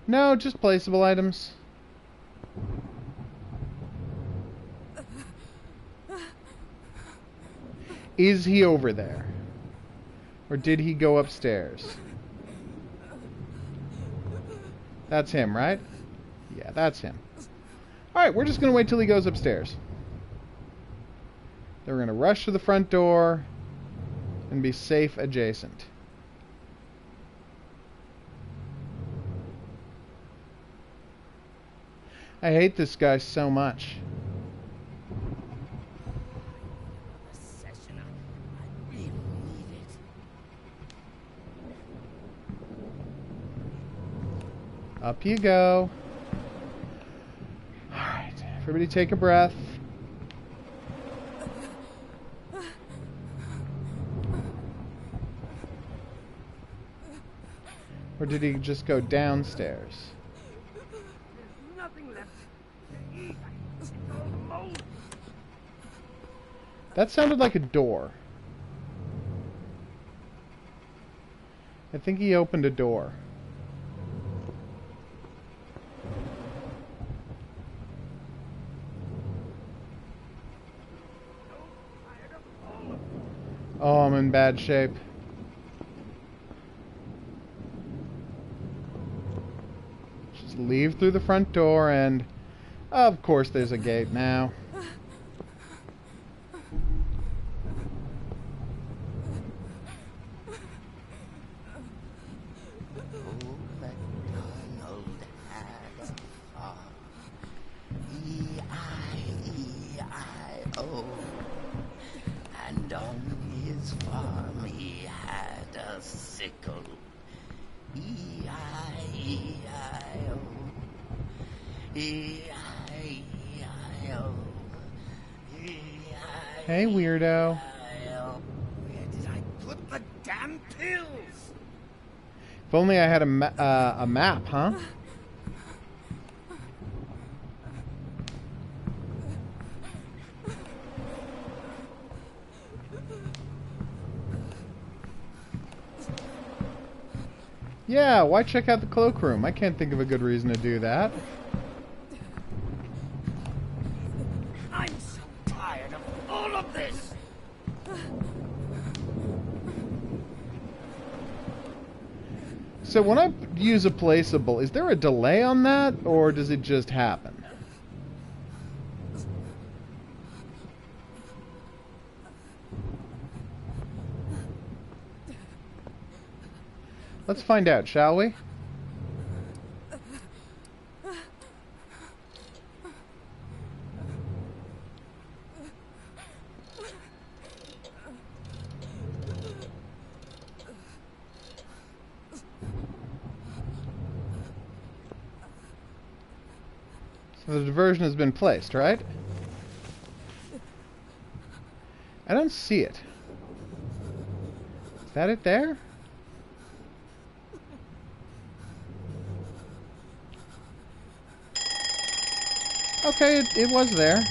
No, just placeable items. Is he over there? Or did he go upstairs? That's him, right? Yeah, that's him. Alright, we're just going to wait till he goes upstairs. Then we're going to rush to the front door and be safe adjacent. I hate this guy so much. Up you go. Alright, everybody take a breath. Or did he just go downstairs? Nothing left to eat. It's all mold. That sounded like a door. I think he opened a door. Oh, I'm in bad shape. Just leave through the front door and... Of course there's a gate now. E-I-E-I-O. And on his farm he had a sickle. E-I-E-I-O. E-I-E-I-O. Hey, weirdo. Where did I put the damn pills? If only I had a map, huh? Yeah, why check out the cloakroom? I can't think of a good reason to do that. I'm so tired of all of this! So when I use a placeable, is there a delay on that, or does it just happen? Let's find out, shall we? So the diversion has been placed, right? I don't see it. Is that it there? Okay, it was there.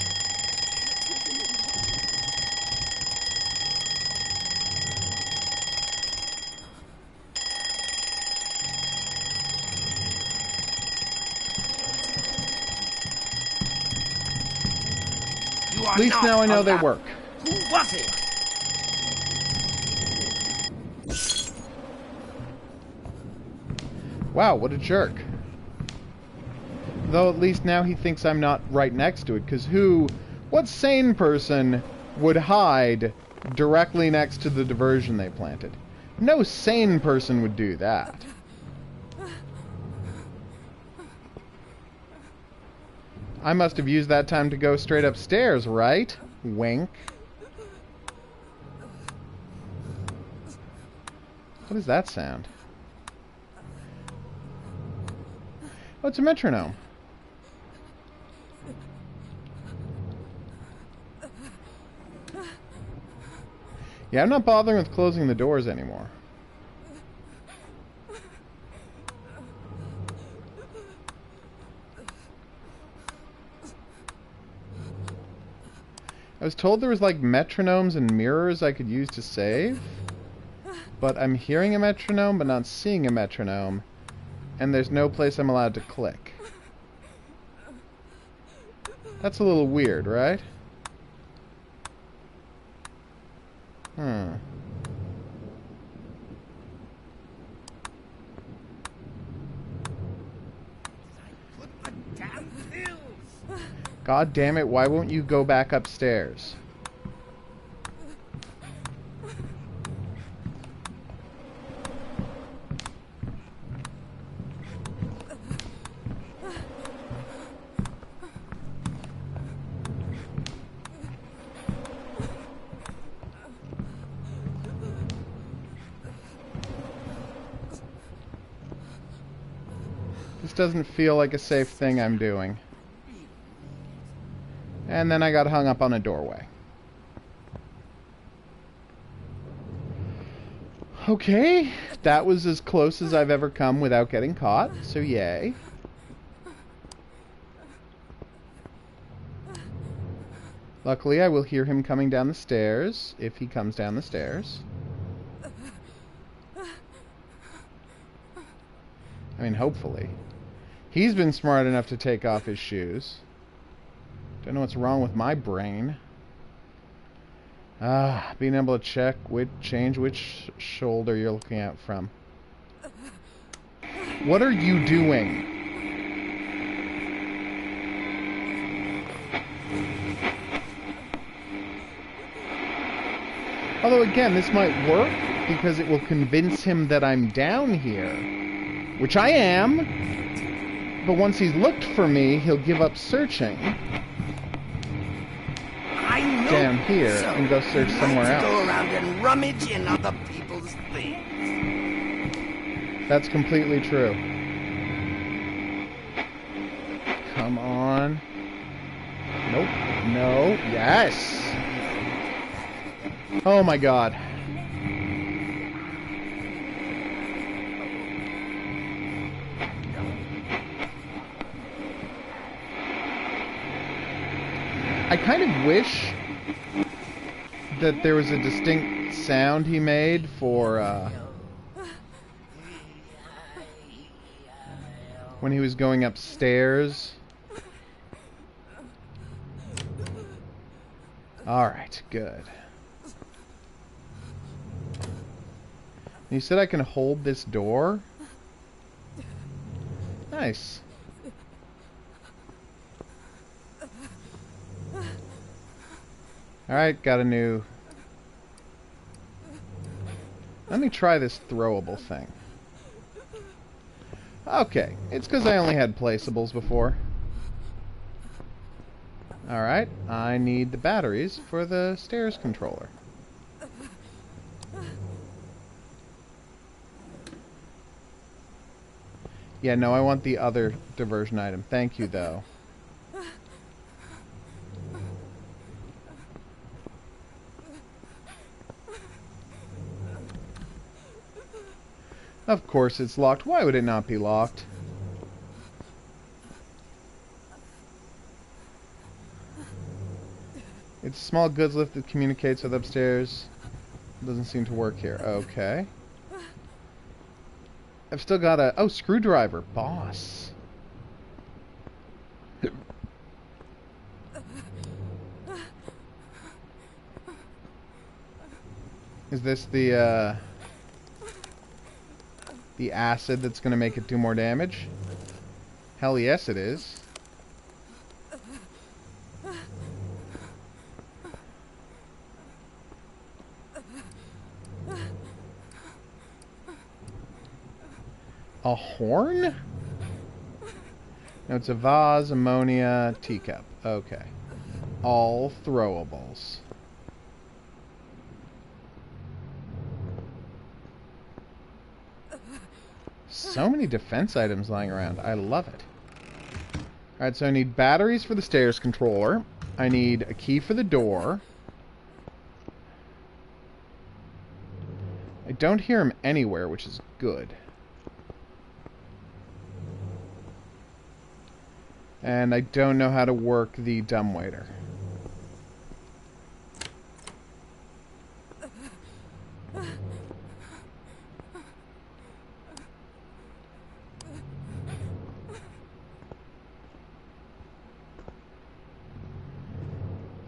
At least now I know they work. Who was it? Wow, what a jerk. Though at least now he thinks I'm not right next to it, because what sane person would hide directly next to the diversion they planted? No sane person would do that. I must have used that time to go straight upstairs, right? Wink. What is that sound? Oh, it's a metronome. Yeah, I'm not bothering with closing the doors anymore. I was told there was like metronomes and mirrors I could use to save, but I'm hearing a metronome but not seeing a metronome, and there's no place I'm allowed to click. That's a little weird, right? God damn it, why won't you go back upstairs? This doesn't feel like a safe thing I'm doing. And then I got hung up on a doorway. Okay, that was as close as I've ever come without getting caught, so yay. Luckily, I will hear him coming down the stairs, if he comes down the stairs. I mean, hopefully. He's been smart enough to take off his shoes. Don't know what's wrong with my brain. Being able to change which shoulder you're looking at from. What are you doing? Although again, this might work because it will convince him that I'm down here. Which I am. But once he's looked for me, he'll give up searching. Down here and go search somewhere else. Go around and rummage in other people's things. That's completely true. Come on. Nope. No. Yes. Oh my god. I kind of wish that there was a distinct sound he made for when he was going upstairs. Alright, good. You said I can hold this door? Nice. Alright, got a new... Let me try this throwable thing. Okay, it's because I only had placeables before. Alright, I need the batteries for the stairs controller. Yeah, no, I want the other diversion item. Thank you, though. Of course it's locked. Why would it not be locked? It's a small goods lift that communicates with upstairs. Doesn't seem to work here. Okay. I've still got a... Oh, screwdriver. Boss. Is this the acid that's going to make it do more damage? Hell yes, it is. A horn? No, it's a vase, ammonia, teacup. Okay. All throwables. So many defense items lying around. I love it. Alright, so I need batteries for the stairs controller. I need a key for the door. I don't hear him anywhere, which is good. And I don't know how to work the dumbwaiter.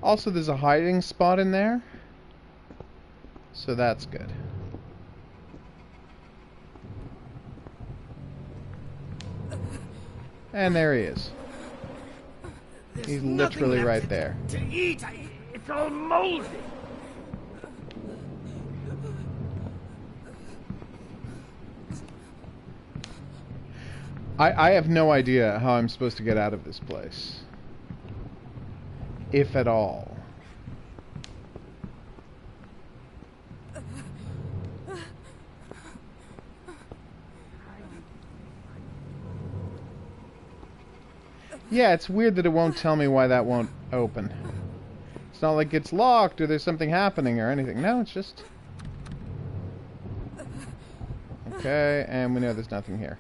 Also, there's a hiding spot in there. So that's good. And there he is. He's literally right there. To eat, it's all moldy. I have no idea how I'm supposed to get out of this place. If at all. Yeah, it's weird that it won't tell me why that won't open. It's not like it's locked or there's something happening or anything. No, it's just... Okay, and we know there's nothing here.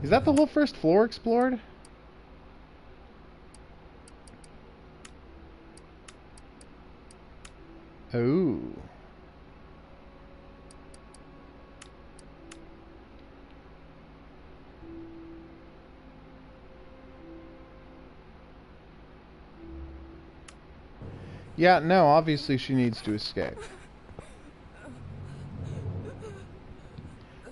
Is that the whole first floor explored? Ooh. Yeah, no, obviously she needs to escape.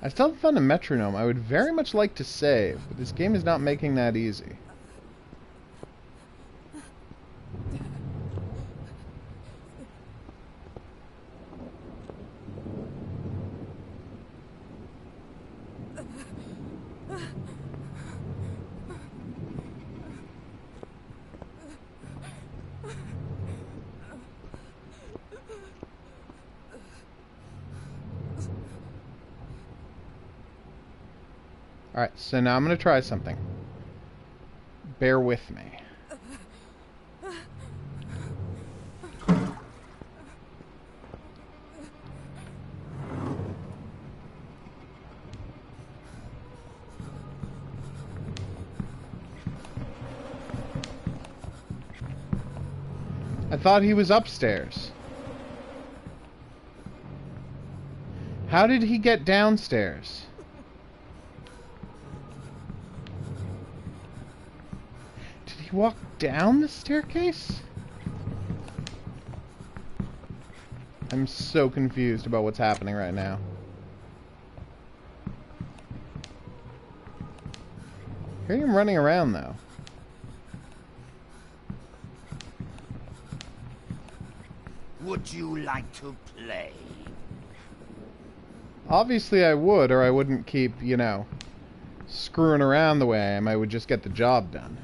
I still haven't found a metronome. I would very much like to save, but this game is not making that easy. Alright, so now I'm going to try something. Bear with me. I thought he was upstairs. How did he get downstairs? he walk down the staircase? I'm so confused about what's happening right now. I hear him running around, though. Would you like to play? Obviously I would, or I wouldn't keep, you know, screwing around the way I am. I would just get the job done.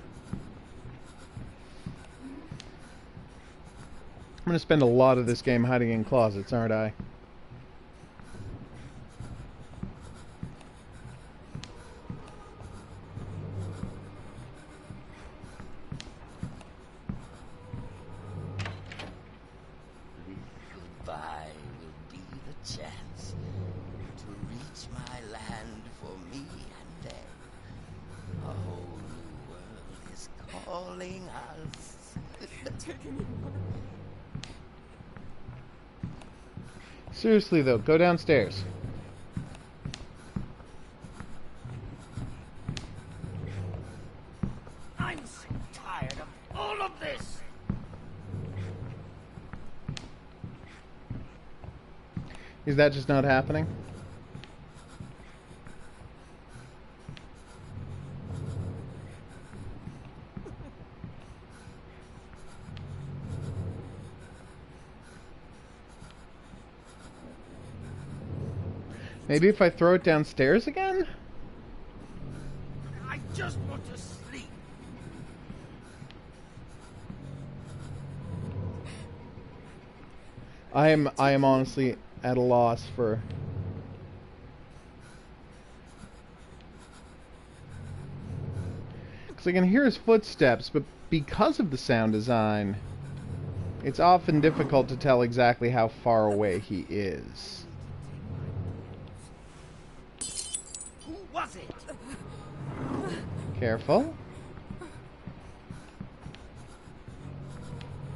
I'm gonna spend a lot of this game hiding in closets, aren't I? Goodbye will be the chance to reach my land for me and them. A whole new world is calling us. Seriously though, go downstairs. I'm sick and tired of all of this. Is that just not happening? Maybe if I throw it downstairs again? I just want to sleep. I am honestly at a loss for... Because I can hear his footsteps, but because of the sound design, it's often difficult to tell exactly how far away he is. Who was it? Careful.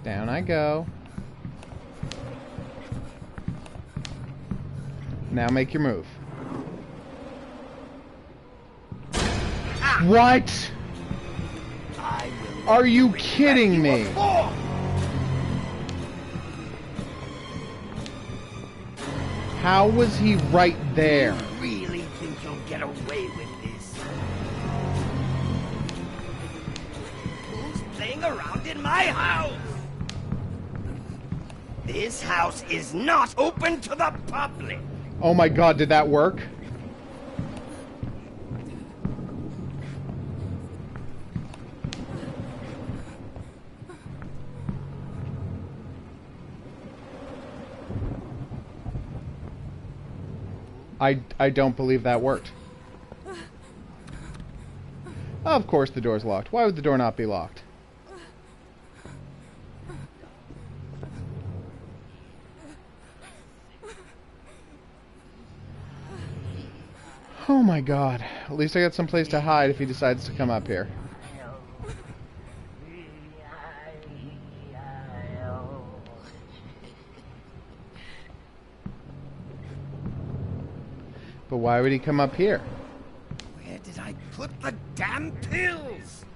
Down I go. Now make your move. What? Are you kidding me? How was he right there? Really think you'll get away with this? Who's playing around in my house? This house is not open to the public. Oh my god, did that work? I don't believe that worked. Of course the door's locked. Why would the door not be locked? Oh my god. At least I got some place to hide if he decides to come up here. But why would he come up here? Where did I put the damn pills?